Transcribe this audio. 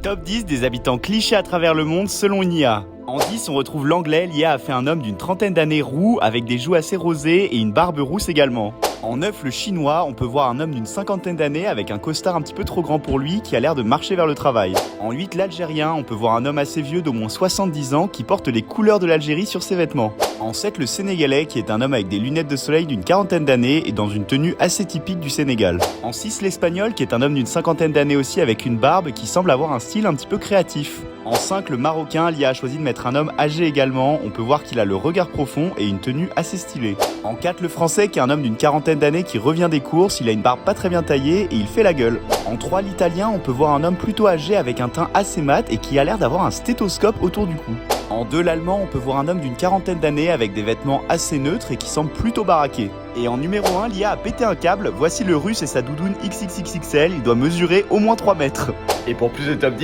Top 10 des habitants clichés à travers le monde selon une IA. En 10, on retrouve l'anglais. L'IA a fait un homme d'une trentaine d'années roux avec des joues assez rosées et une barbe rousse également. En 9, le chinois, on peut voir un homme d'une cinquantaine d'années avec un costard un petit peu trop grand pour lui qui a l'air de marcher vers le travail. En 8, l'algérien, on peut voir un homme assez vieux d'au moins 70 ans qui porte les couleurs de l'Algérie sur ses vêtements. En 7, le sénégalais qui est un homme avec des lunettes de soleil d'une quarantaine d'années et dans une tenue assez typique du Sénégal. En 6, l'espagnol qui est un homme d'une cinquantaine d'années aussi avec une barbe qui semble avoir un style un petit peu créatif. En 5, le marocain, l'IA a choisi de mettre un homme âgé également, on peut voir qu'il a le regard profond et une tenue assez stylée. En 4, le français qui est un homme d'une quarantaine d'années qui revient des courses, il a une barbe pas très bien taillée et il fait la gueule. En 3, l'italien, on peut voir un homme plutôt âgé avec un teint assez mat et qui a l'air d'avoir un stéthoscope autour du cou. En 2, l'allemand, on peut voir un homme d'une quarantaine d'années avec des vêtements assez neutres et qui semble plutôt baraqué. Et en numéro 1, l'IA a pété un câble, voici le russe et sa doudoune XXXXL, il doit mesurer au moins 3 mètres. Et pour plus de top 10,